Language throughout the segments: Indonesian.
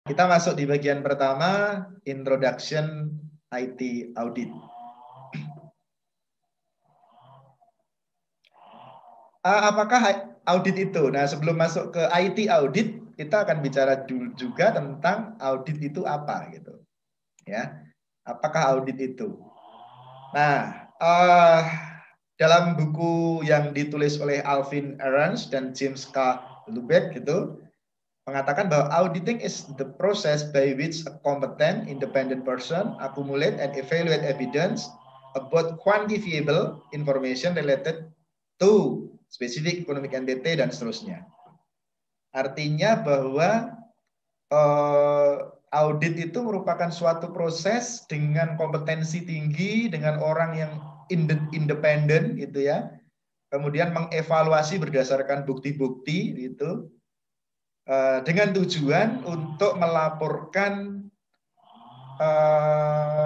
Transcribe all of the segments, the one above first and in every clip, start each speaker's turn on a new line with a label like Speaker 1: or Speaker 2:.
Speaker 1: Kita masuk di bagian pertama, Introduction IT Audit. Apakah audit itu? Nah, sebelum masuk ke IT Audit, kita akan bicara juga tentang audit itu apa gitu. Ya, apakah audit itu? Nah, dalam buku yang ditulis oleh Alvin Ahrens dan James K. Lubeck gitu, mengatakan bahwa auditing is the process by which a competent independent person accumulate and evaluate evidence about quantifiable information related to specific economic entity dan seterusnya. Artinya bahwa audit itu merupakan suatu proses dengan kompetensi tinggi, dengan orang yang independen gitu ya. Kemudian mengevaluasi berdasarkan bukti-bukti gitu. Dengan tujuan untuk melaporkan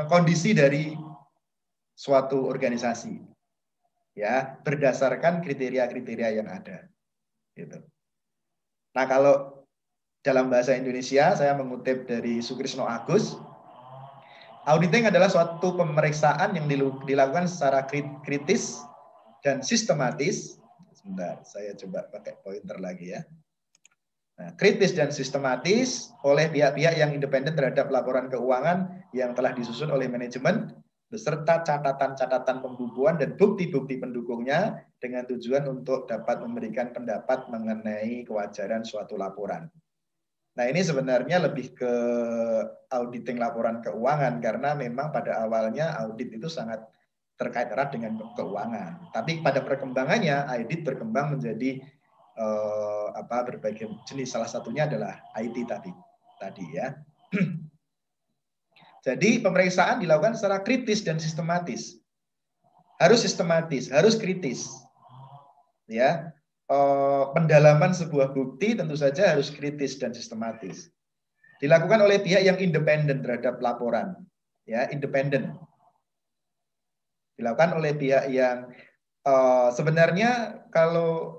Speaker 1: kondisi dari suatu organisasi, ya, berdasarkan kriteria-kriteria yang ada. Gitu. Nah, kalau dalam bahasa Indonesia, saya mengutip dari Sukrisno Agus, auditing adalah suatu pemeriksaan yang dilakukan secara kritis dan sistematis. Sebentar, saya coba pakai pointer lagi ya. Nah, kritis dan sistematis oleh pihak-pihak yang independen terhadap laporan keuangan yang telah disusun oleh manajemen beserta catatan-catatan pembukuan dan bukti-bukti pendukungnya dengan tujuan untuk dapat memberikan pendapat mengenai kewajaran suatu laporan. Nah, ini sebenarnya lebih ke auditing laporan keuangan karena memang pada awalnya audit itu sangat terkait erat dengan keuangan. Tapi pada perkembangannya audit berkembang menjadi berbagai jenis, salah satunya adalah IT tadi ya. Jadi pemeriksaan dilakukan secara kritis dan sistematis. Harus sistematis, harus kritis. Ya. Pendalaman sebuah bukti tentu saja harus kritis dan sistematis. Dilakukan oleh pihak yang independen terhadap laporan, ya, independen. Dilakukan oleh pihak yang sebenarnya kalau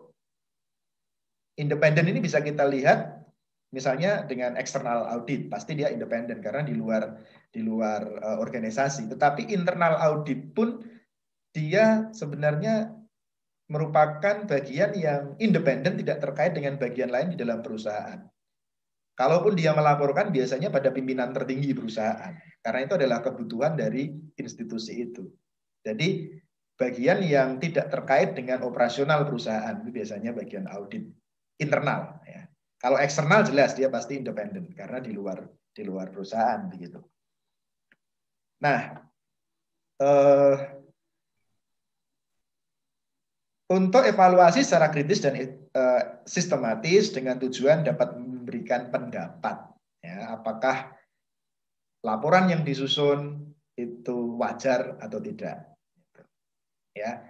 Speaker 1: independen ini bisa kita lihat misalnya dengan eksternal audit, pasti dia independen karena di luar organisasi. Tetapi internal audit pun dia sebenarnya merupakan bagian yang independen, tidak terkait dengan bagian lain di dalam perusahaan. Kalaupun dia melaporkan biasanya pada pimpinan tertinggi perusahaan, karena itu adalah kebutuhan dari institusi itu. Jadi bagian yang tidak terkait dengan operasional perusahaan itu biasanya bagian audit internal. Ya. Kalau eksternal jelas dia pasti independen karena di luar perusahaan begitu. Nah, untuk evaluasi secara kritis dan sistematis dengan tujuan dapat memberikan pendapat, ya, apakah laporan yang disusun itu wajar atau tidak, ya.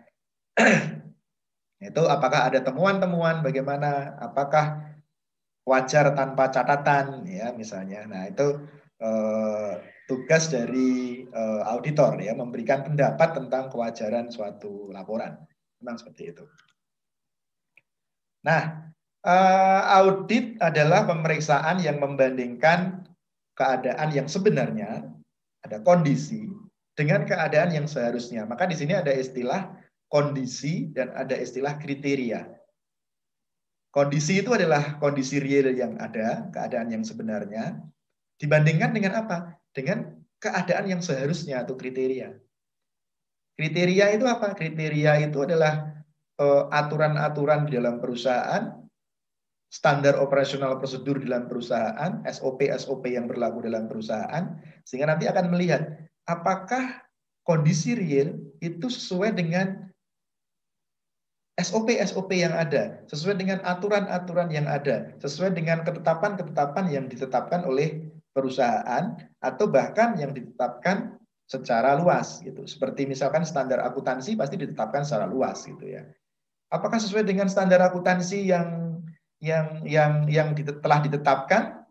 Speaker 1: Itu apakah ada temuan-temuan, bagaimana, apakah wajar tanpa catatan, ya misalnya. Nah itu tugas dari auditor ya, memberikan pendapat tentang kewajaran suatu laporan. Memang seperti itu. Nah, audit adalah pemeriksaan yang membandingkan keadaan yang sebenarnya, ada kondisi, dengan keadaan yang seharusnya. Maka di sini ada istilah kondisi dan ada istilah kriteria. Kondisi itu adalah kondisi real yang ada, keadaan yang sebenarnya, dibandingkan dengan apa? Dengan keadaan yang seharusnya atau kriteria. Kriteria itu apa? Kriteria itu adalah aturan-aturan di dalam perusahaan, standar operasional prosedur di dalam perusahaan, SOP-SOP yang berlaku dalam perusahaan, sehingga nanti akan melihat apakah kondisi real itu sesuai dengan SOP-SOP yang ada, sesuai dengan aturan-aturan yang ada, sesuai dengan ketetapan-ketetapan yang ditetapkan oleh perusahaan, atau bahkan yang ditetapkan secara luas gitu. Seperti misalkan standar akuntansi pasti ditetapkan secara luas gitu ya. Apakah sesuai dengan standar akuntansi yang telah ditetapkan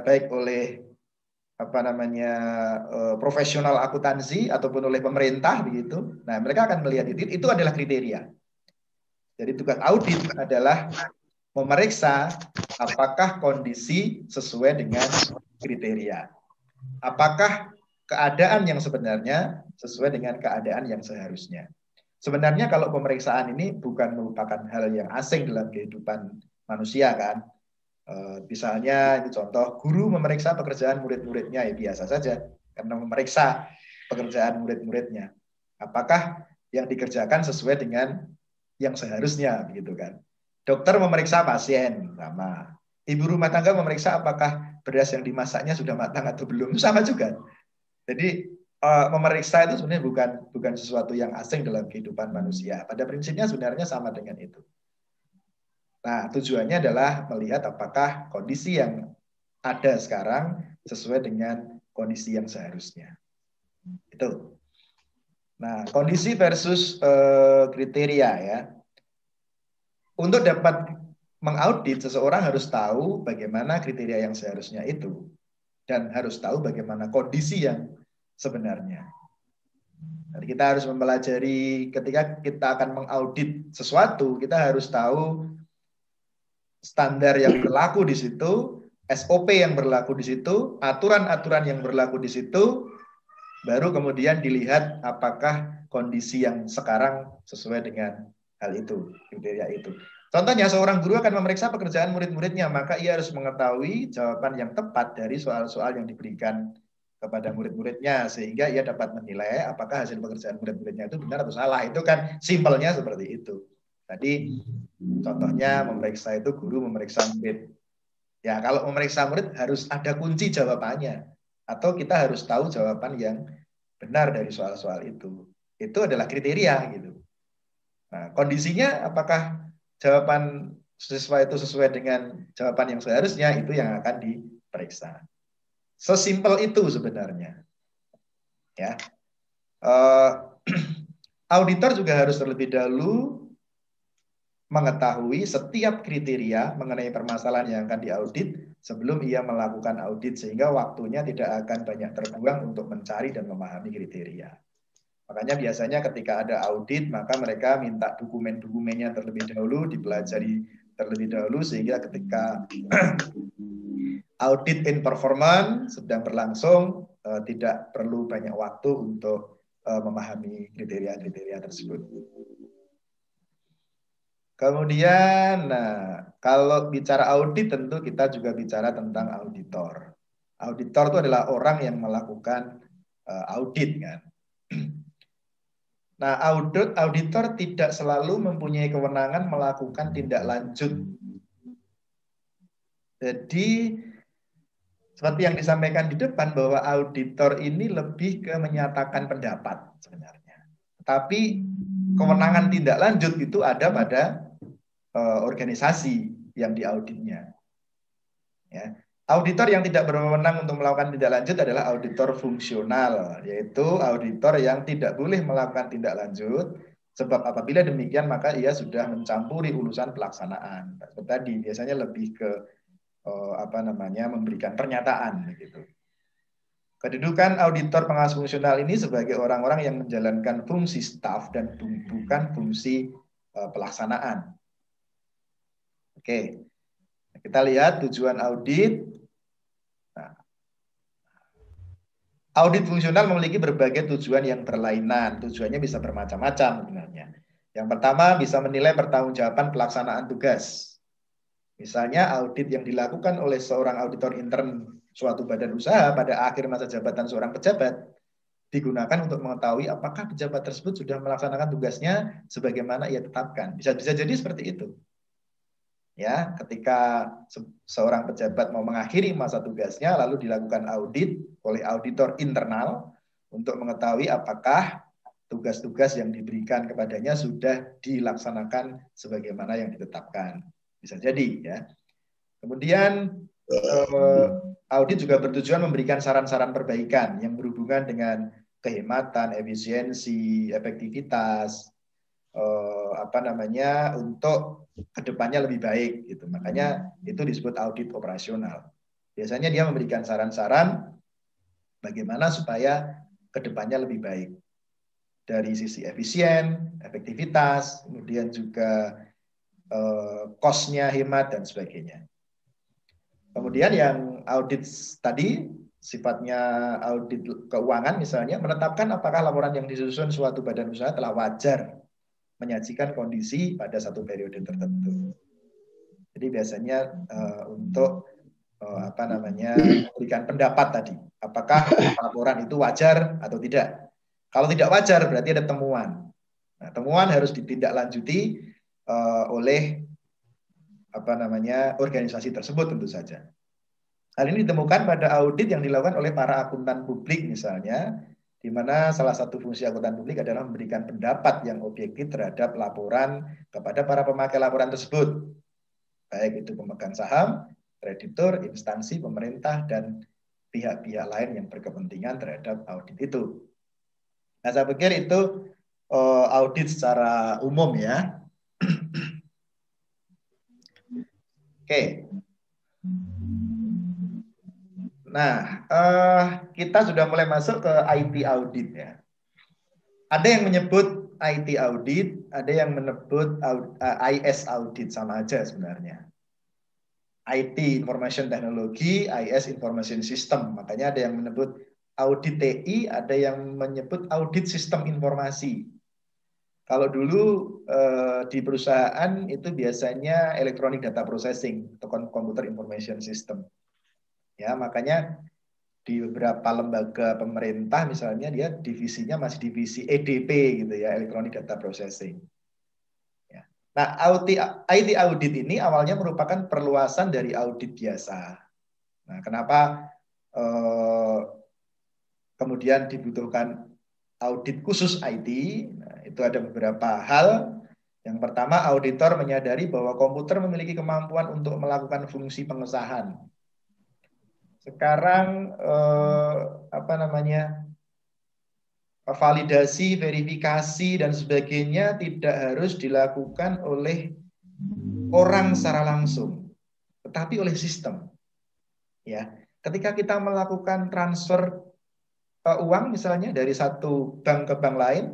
Speaker 1: baik oleh profesional akuntansi ataupun oleh pemerintah begitu. Nah, mereka akan melihat itu adalah kriteria. Jadi tugas audit adalah memeriksa apakah kondisi sesuai dengan kriteria. Apakah keadaan yang sebenarnya sesuai dengan keadaan yang seharusnya. Sebenarnya kalau pemeriksaan ini bukan merupakan hal yang asing dalam kehidupan manusia kan. Misalnya ini contoh guru memeriksa pekerjaan murid-muridnya ya biasa saja karena memeriksa pekerjaan murid-muridnya. Apakah yang dikerjakan sesuai dengan yang seharusnya begitu kan. Dokter memeriksa pasien sama. Ibu rumah tangga memeriksa apakah beras yang dimasaknya sudah matang atau belum, sama juga. Jadi memeriksa itu sebenarnya bukan sesuatu yang asing dalam kehidupan manusia. Pada prinsipnya sebenarnya sama dengan itu. Nah, tujuannya adalah melihat apakah kondisi yang ada sekarang sesuai dengan kondisi yang seharusnya. Itu. Nah, kondisi versus kriteria ya. Untuk dapat mengaudit, seseorang harus tahu bagaimana kriteria yang seharusnya itu. Dan harus tahu bagaimana kondisi yang sebenarnya. Jadi kita harus mempelajari ketika kita akan mengaudit sesuatu, kita harus tahu standar yang berlaku di situ, SOP yang berlaku di situ, aturan-aturan yang berlaku di situ, baru kemudian dilihat apakah kondisi yang sekarang sesuai dengan hal itu, kriteria itu. Contohnya seorang guru akan memeriksa pekerjaan murid-muridnya, maka ia harus mengetahui jawaban yang tepat dari soal-soal yang diberikan kepada murid-muridnya, sehingga ia dapat menilai apakah hasil pekerjaan murid-muridnya itu benar atau salah. Itu kan simpelnya seperti itu. Tadi contohnya memeriksa itu guru memeriksa murid. Ya, kalau memeriksa murid harus ada kunci jawabannya. Atau kita harus tahu jawaban yang benar dari soal-soal itu. Itu adalah kriteria gitu. Nah, kondisinya apakah jawaban siswa itu sesuai dengan jawaban yang seharusnya, itu yang akan diperiksa. Sesimpel itu sebenarnya. Ya, auditor juga harus terlebih dahulu mengetahui setiap kriteria mengenai permasalahan yang akan diaudit sebelum ia melakukan audit, sehingga waktunya tidak akan banyak terbuang untuk mencari dan memahami kriteria. Makanya biasanya ketika ada audit, maka mereka minta dokumen-dokumennya terlebih dahulu, dipelajari terlebih dahulu, sehingga ketika audit in performance sedang berlangsung, tidak perlu banyak waktu untuk memahami kriteria-kriteria tersebut. Kemudian, kalau bicara audit tentu kita juga bicara tentang auditor. Auditor itu adalah orang yang melakukan audit kan. Nah, auditor tidak selalu mempunyai kewenangan melakukan tindak lanjut. Jadi, seperti yang disampaikan di depan bahwa auditor ini lebih ke menyatakan pendapat sebenarnya. Tapi kewenangan tindak lanjut itu ada pada organisasi yang diauditnya. Ya. Auditor yang tidak berwenang untuk melakukan tindak lanjut adalah auditor fungsional, yaitu auditor yang tidak boleh melakukan tindak lanjut, sebab apabila demikian maka ia sudah mencampuri urusan pelaksanaan. Seperti tadi biasanya lebih ke memberikan pernyataan begitu. Kedudukan auditor pengawas fungsional ini sebagai orang-orang yang menjalankan fungsi staf dan bukan fungsi pelaksanaan. Oke, kita lihat tujuan audit. Nah, audit fungsional memiliki berbagai tujuan yang berlainan. Tujuannya bisa bermacam-macam sebenarnya. Yang pertama, bisa menilai pertanggungjawaban pelaksanaan tugas. Misalnya audit yang dilakukan oleh seorang auditor intern suatu badan usaha pada akhir masa jabatan seorang pejabat digunakan untuk mengetahui apakah pejabat tersebut sudah melaksanakan tugasnya sebagaimana ia tetapkan. Bisa jadi seperti itu. Ya, ketika seorang pejabat mau mengakhiri masa tugasnya lalu dilakukan audit oleh auditor internal untuk mengetahui apakah tugas-tugas yang diberikan kepadanya sudah dilaksanakan sebagaimana yang ditetapkan. Bisa jadi ya. Kemudian audit juga bertujuan memberikan saran-saran perbaikan yang berhubungan dengan kehematan, efisiensi, efektivitas, untuk kedepannya lebih baik gitu. Makanya itu disebut audit operasional. Biasanya dia memberikan saran-saran bagaimana supaya kedepannya lebih baik dari sisi efisien, efektivitas, kemudian juga cost-nya hemat dan sebagainya. Kemudian yang audit tadi sifatnya audit keuangan misalnya menetapkan apakah laporan yang disusun suatu badan usaha telah wajar menyajikan kondisi pada satu periode tertentu. Jadi biasanya untuk memberikan pendapat tadi, apakah laporan itu wajar atau tidak. Kalau tidak wajar berarti ada temuan. Nah, temuan harus ditindaklanjuti oleh organisasi tersebut tentu saja. Hal ini ditemukan pada audit yang dilakukan oleh para akuntan publik misalnya, di mana salah satu fungsi akuntan publik adalah memberikan pendapat yang objektif terhadap laporan kepada para pemakai laporan tersebut, baik itu pemegang saham, kreditur, instansi pemerintah, dan pihak-pihak lain yang berkepentingan terhadap audit itu. Nah, saya pikir itu audit secara umum ya. Oke. Nah, kita sudah mulai masuk ke IT audit ya. Ada yang menyebut IT audit, ada yang menyebut IS audit, sama aja sebenarnya. IT Information Technology, IS Information System. Makanya ada yang menyebut audit TI, ada yang menyebut audit sistem informasi. Kalau dulu di perusahaan itu biasanya Electronic Data Processing atau Computer Information System. Ya, makanya di beberapa lembaga pemerintah misalnya dia divisinya masih divisi EDP gitu ya, Electronic Data Processing. Ya. Nah, IT audit ini awalnya merupakan perluasan dari audit biasa. Nah, kenapa kemudian dibutuhkan audit khusus IT? Nah, itu ada beberapa hal. Yang pertama, auditor menyadari bahwa komputer memiliki kemampuan untuk melakukan fungsi pengesahan. Sekarang validasi, verifikasi dan sebagainya tidak harus dilakukan oleh orang secara langsung, tetapi oleh sistem. Ya, ketika kita melakukan transfer uang misalnya dari satu bank ke bank lain,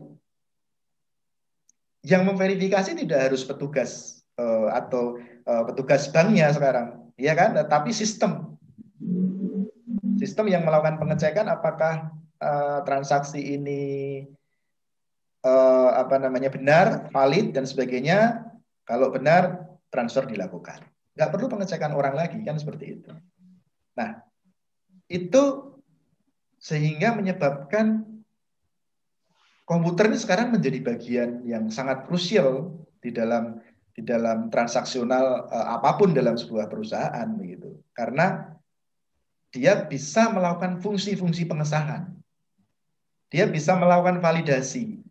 Speaker 1: yang memverifikasi tidak harus petugas atau petugas banknya sekarang, ya kan? Tapi sistem yang melakukan pengecekan apakah transaksi ini benar, valid dan sebagainya. Kalau benar, transfer dilakukan. Nggak perlu pengecekan orang lagi, kan seperti itu. Nah, itu sehingga menyebabkan komputer ini sekarang menjadi bagian yang sangat krusial di dalam transaksional apapun dalam sebuah perusahaan begitu. Karena dia bisa melakukan fungsi-fungsi pengesahan. Dia bisa melakukan validasi.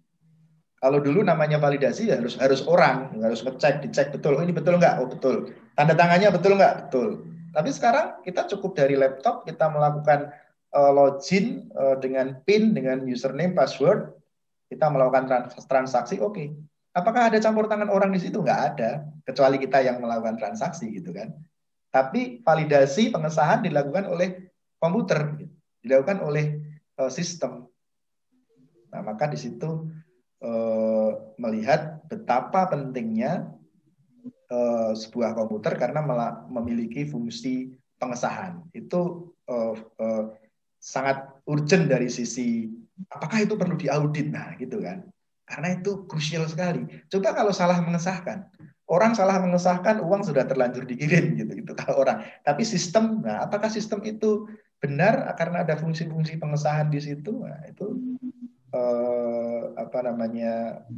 Speaker 1: Kalau dulu namanya validasi ya harus orang, harus dicek betul. Oh, ini betul nggak? Oh, betul. Tanda tangannya betul nggak? Betul. Tapi sekarang kita cukup dari laptop, kita melakukan login dengan PIN, dengan username, password, kita melakukan transaksi, oke. Apakah ada campur tangan orang di situ? Nggak ada, kecuali kita yang melakukan transaksi gitu kan. Tapi validasi pengesahan dilakukan oleh komputer, dilakukan oleh sistem. Nah, maka di situ melihat betapa pentingnya sebuah komputer karena memiliki fungsi pengesahan. Itu sangat urgent dari sisi apakah itu perlu diaudit, nah gitu kan. Karena itu krusial sekali. Coba kalau salah mengesahkan. Orang salah mengesahkan, uang sudah terlanjur dikirim gitu kalau orang. Tapi sistem, nah apakah sistem itu benar karena ada fungsi-fungsi pengesahan di situ? Nah, itu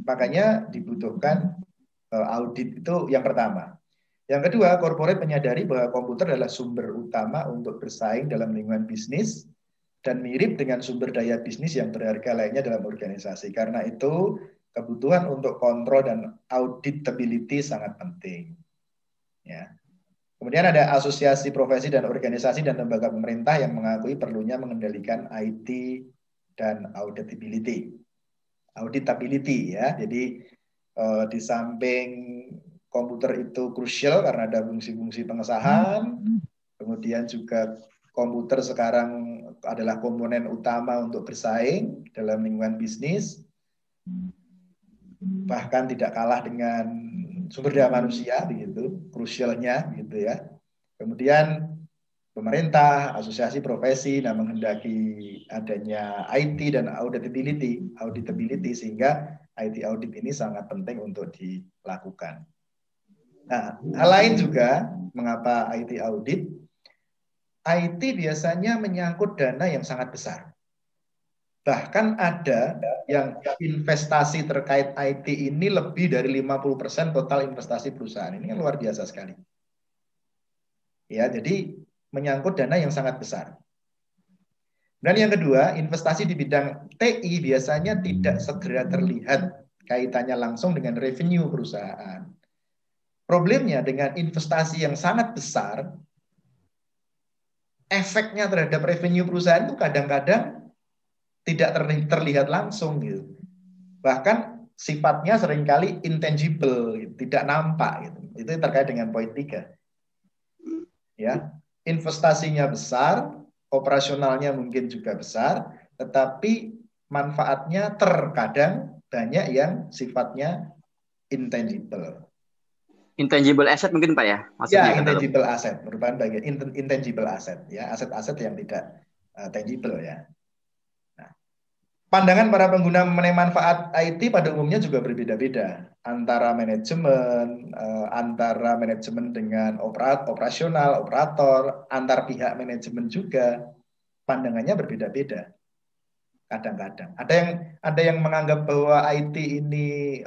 Speaker 1: makanya dibutuhkan audit itu yang pertama. Yang kedua, corporate menyadari bahwa komputer adalah sumber utama untuk bersaing dalam lingkungan bisnis dan mirip dengan sumber daya bisnis yang berharga lainnya dalam organisasi. Karena itu, kebutuhan untuk kontrol dan auditability sangat penting. Ya. Kemudian ada asosiasi profesi dan organisasi dan lembaga pemerintah yang mengakui perlunya mengendalikan IT dan auditability. Auditability ya. Jadi di samping komputer itu krusial karena ada fungsi-fungsi pengesahan, kemudian juga komputer sekarang adalah komponen utama untuk bersaing dalam lingkungan bisnis. Bahkan tidak kalah dengan sumber daya manusia begitu, krusialnya gitu ya. Kemudian pemerintah, asosiasi profesi, nah menghendaki adanya IT dan auditability sehingga IT audit ini sangat penting untuk dilakukan. Nah, hal lain juga mengapa IT audit? IT biasanya menyangkut dana yang sangat besar. Bahkan ada yang investasi terkait IT ini lebih dari 50% total investasi perusahaan. Ini luar biasa sekali. Ya, jadi menyangkut dana yang sangat besar. Dan yang kedua, investasi di bidang TI biasanya tidak segera terlihat kaitannya langsung dengan revenue perusahaan. Problemnya dengan investasi yang sangat besar, efeknya terhadap revenue perusahaan itu kadang-kadang tidak terlihat langsung gitu. Bahkan sifatnya seringkali intangible, gitu, tidak nampak gitu. Itu terkait dengan poin 3. Ya, investasinya besar, operasionalnya mungkin juga besar, tetapi manfaatnya terkadang banyak yang sifatnya intangible.
Speaker 2: Intangible asset mungkin Pak ya,
Speaker 1: Ya,
Speaker 2: maksudnya kata
Speaker 1: intangible asset merupakan bagian intangible asset, ya, aset-aset yang tidak tangible ya. Nah, pandangan para pengguna mengenai manfaat IT pada umumnya juga berbeda-beda antara manajemen dengan operasional, operator, antar pihak manajemen juga pandangannya berbeda-beda. Kadang-kadang ada yang menganggap bahwa IT ini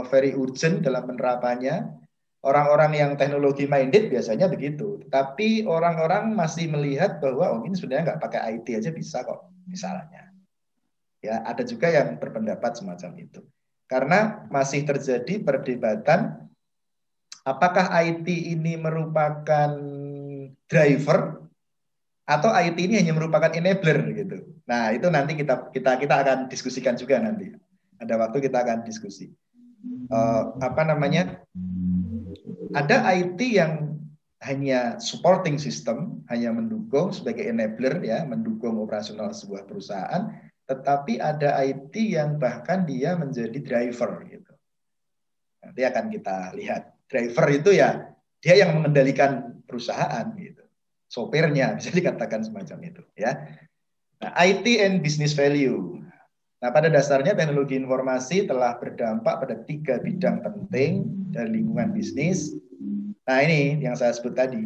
Speaker 1: very urgent dalam penerapannya. Orang-orang yang teknologi minded biasanya begitu. Tapi orang-orang masih melihat bahwa ini sebenarnya nggak pakai IT aja bisa kok, misalnya. Ya, ada juga yang berpendapat semacam itu. Karena masih terjadi perdebatan apakah IT ini merupakan driver atau IT ini hanya merupakan enabler gitu. Nah, itu nanti kita akan diskusikan juga nanti. Ada waktu kita akan diskusi. Ada IT yang hanya supporting system, hanya mendukung sebagai enabler ya, mendukung operasional sebuah perusahaan, tetapi ada IT yang bahkan dia menjadi driver gitu. Nanti akan kita lihat. Driver itu ya dia yang mengendalikan perusahaan gitu. Sopirnya bisa dikatakan semacam itu ya. Nah, IT and business value. Nah, pada dasarnya teknologi informasi telah berdampak pada 3 bidang penting dari lingkungan bisnis. Nah, ini yang saya sebut tadi.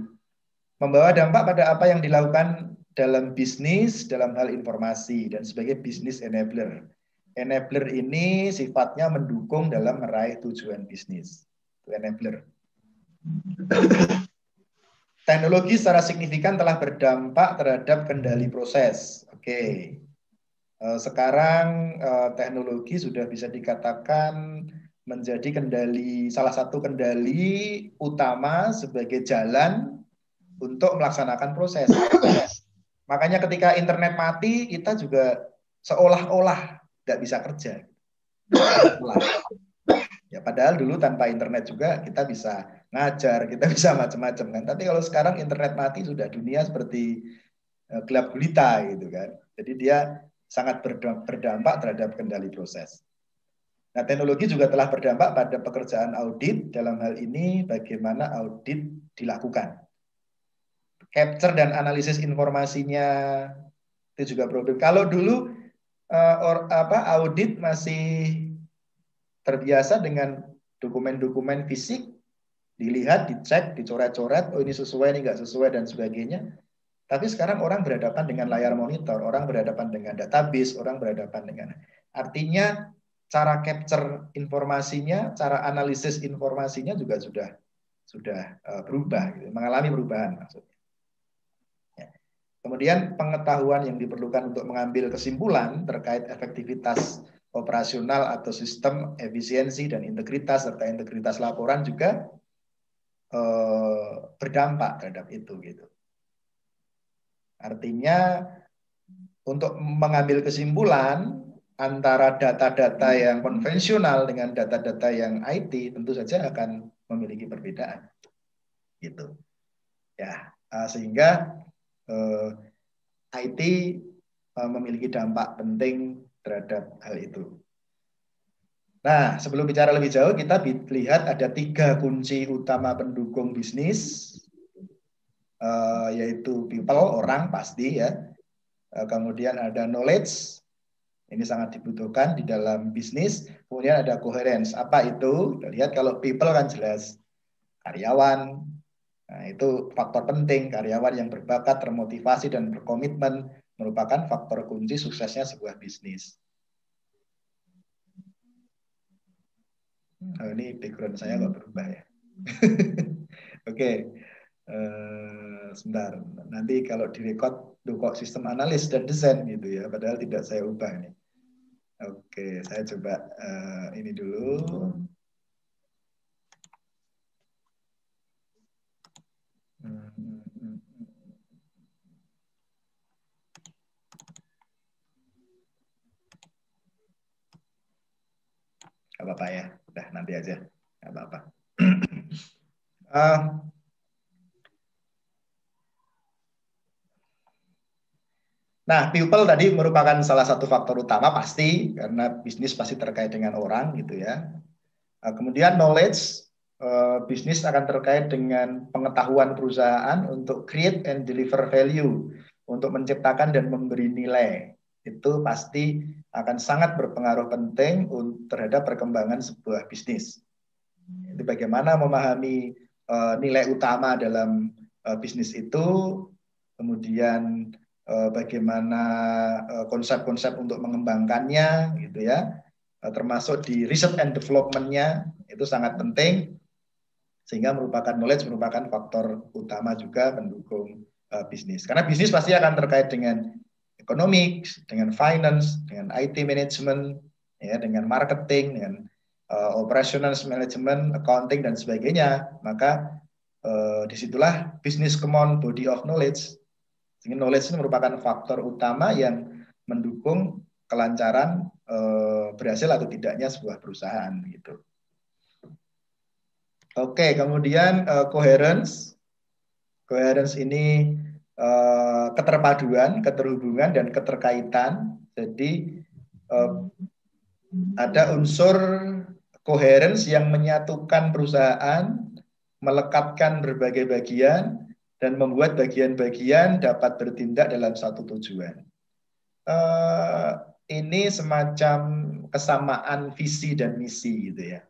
Speaker 1: Membawa dampak pada apa yang dilakukan dalam bisnis, dalam hal informasi, dan sebagai business enabler. Enabler ini sifatnya mendukung dalam meraih tujuan bisnis. Itu enabler. Teknologi secara signifikan telah berdampak terhadap kendali proses. Oke. Sekarang teknologi sudah bisa dikatakan menjadi salah satu kendali utama sebagai jalan untuk melaksanakan proses. Makanya ketika internet mati, kita juga seolah-olah nggak bisa kerja. Ya, padahal dulu tanpa internet juga kita bisa ngajar, kita bisa macam-macam kan. Tapi kalau sekarang internet mati sudah dunia seperti gelap gulita gitu kan. Jadi dia sangat berdampak terhadap kendali proses. Nah, teknologi juga telah berdampak pada pekerjaan audit. Dalam hal ini bagaimana audit dilakukan. Capture dan analisis informasinya itu juga problem. Kalau dulu audit masih terbiasa dengan dokumen-dokumen fisik, dilihat, dicek, dicoret-coret, oh ini sesuai, ini nggak sesuai, dan sebagainya. Tapi sekarang orang berhadapan dengan layar monitor, orang berhadapan dengan database, orang berhadapan dengan... Artinya cara capture informasinya, cara analisis informasinya juga sudah berubah, gitu, mengalami perubahan maksudnya. Ya. Kemudian pengetahuan yang diperlukan untuk mengambil kesimpulan terkait efektivitas operasional atau sistem, efisiensi dan integritas serta integritas laporan juga berdampak terhadap itu gitu. Artinya untuk mengambil kesimpulan antara data-data yang konvensional dengan data-data yang IT tentu saja akan memiliki perbedaan gitu. Ya, sehingga IT memiliki dampak penting terhadap hal itu. Nah, sebelum bicara lebih jauh, kita lihat ada 3 kunci utama pendukung bisnis, yaitu people, orang pasti ya. Kemudian ada knowledge, ini sangat dibutuhkan di dalam bisnis. Kemudian ada coherence. Apa itu? Kita lihat kalau people kan jelas karyawan. Nah, itu faktor penting. Karyawan yang berbakat, termotivasi, dan berkomitmen merupakan faktor kunci suksesnya sebuah bisnis. Oh, ini background saya kok berubah ya. Oke. Sebentar. Nanti kalau direkod kok sistem analis dan desain gitu ya. Padahal tidak saya ubah nih. Oke, saya coba ini dulu. Gak apa-apa ya. Udah nanti aja. Gak apa-apa. Nah, people tadi merupakan salah satu faktor utama pasti, karena bisnis pasti terkait dengan orang gitu ya. Kemudian knowledge, bisnis akan terkait dengan pengetahuan perusahaan untuk create and deliver value, untuk menciptakan dan memberi nilai. Itu pasti akan sangat berpengaruh penting terhadap perkembangan sebuah bisnis. Itu bagaimana memahami nilai utama dalam bisnis itu, kemudian bagaimana konsep-konsep untuk mengembangkannya gitu ya, termasuk di research and development-nya itu sangat penting, sehingga knowledge merupakan faktor utama juga pendukung bisnis. Karena bisnis pasti akan terkait dengan ekonomi, dengan finance, dengan IT management, ya, dengan marketing, dengan operational management, accounting dan sebagainya. Maka disitulah bisnis common body of knowledge. Sehingga knowledge ini merupakan faktor utama yang mendukung kelancaran berhasil atau tidaknya sebuah perusahaan gitu. Oke, kemudian coherence. Coherence ini keterpaduan, keterhubungan dan keterkaitan. Jadi ada unsur coherence yang menyatukan perusahaan, melekatkan berbagai bagian dan membuat bagian-bagian dapat bertindak dalam satu tujuan. Ini semacam kesamaan visi dan misi gitu ya.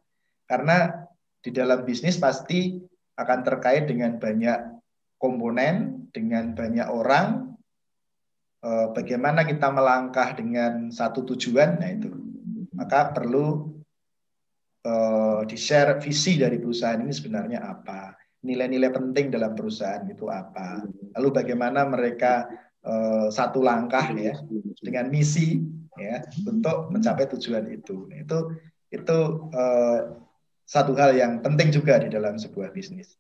Speaker 1: Karena di dalam bisnis pasti akan terkait dengan banyak komponen, dengan banyak orang. Bagaimana kita melangkah dengan satu tujuan, nah itu. Maka perlu di-share visi dari perusahaan ini sebenarnya apa, nilai-nilai penting dalam perusahaan itu apa, lalu bagaimana mereka satu langkah ya dengan misi ya untuk mencapai tujuan itu. Nah, itu satu hal yang penting juga di dalam sebuah bisnis.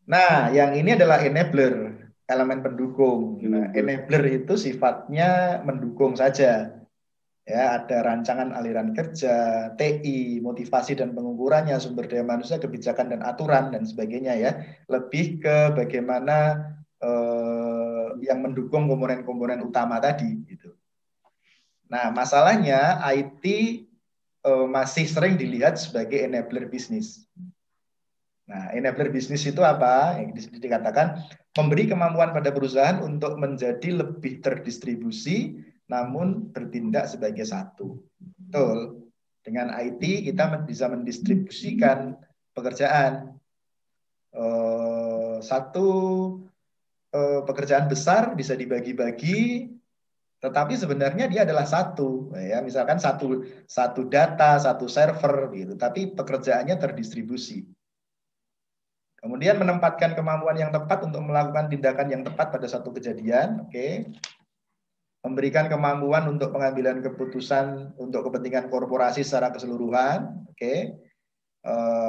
Speaker 1: Nah, yang ini adalah enabler, elemen pendukung. Nah, enabler itu sifatnya mendukung saja. Ya, ada rancangan aliran kerja, TI, motivasi dan pengukurannya, sumber daya manusia, kebijakan dan aturan dan sebagainya ya. Lebih ke bagaimana yang mendukung komponen-komponen utama tadi gitu. Nah, masalahnya IT masih sering dilihat sebagai enabler bisnis. Nah, enabler bisnis itu apa? Yang dikatakan memberi kemampuan pada perusahaan untuk menjadi lebih terdistribusi namun bertindak sebagai satu. Betul. Dengan IT kita bisa mendistribusikan pekerjaan. Satu pekerjaan besar bisa dibagi-bagi, tetapi sebenarnya dia adalah satu. Ya, misalkan satu data, satu server, gitu. Tapi pekerjaannya terdistribusi. Kemudian menempatkan kemampuan yang tepat untuk melakukan tindakan yang tepat pada satu kejadian. Oke. Memberikan kemampuan untuk pengambilan keputusan untuk kepentingan korporasi secara keseluruhan. Oke.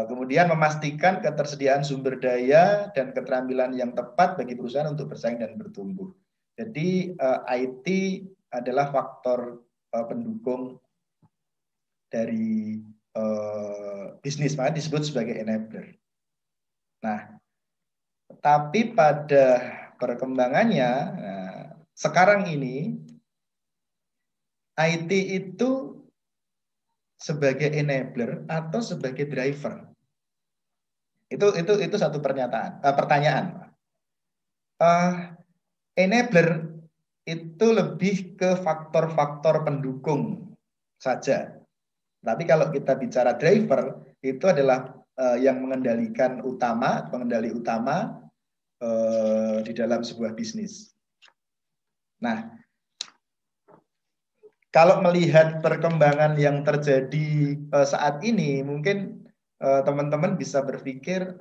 Speaker 1: Kemudian memastikan ketersediaan sumber daya dan keterampilan yang tepat bagi perusahaan untuk bersaing dan bertumbuh. Jadi IT adalah faktor pendukung dari bisnis, maka disebut sebagai enabler. Nah, tapi pada perkembangannya, sekarang ini IT itu sebagai enabler atau sebagai driver? Itu satu pertanyaan. Enabler itu lebih ke faktor-faktor pendukung saja. Tapi kalau kita bicara driver, itu adalah yang pengendali utama di dalam sebuah bisnis. Nah, kalau melihat perkembangan yang terjadi saat ini, mungkin teman-teman bisa berpikir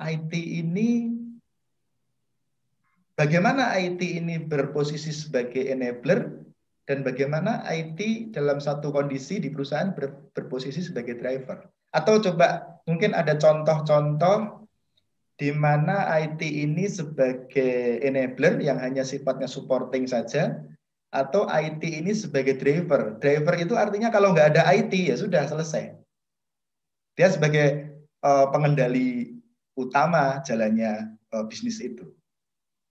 Speaker 1: bagaimana IT ini berposisi sebagai enabler dan bagaimana IT dalam satu kondisi di perusahaan berposisi sebagai driver. Atau coba mungkin ada contoh-contoh di mana IT ini sebagai enabler yang hanya sifatnya supporting saja, atau IT ini sebagai driver. Driver itu artinya kalau nggak ada IT ya sudah selesai. Dia sebagai pengendali utama jalannya bisnis itu.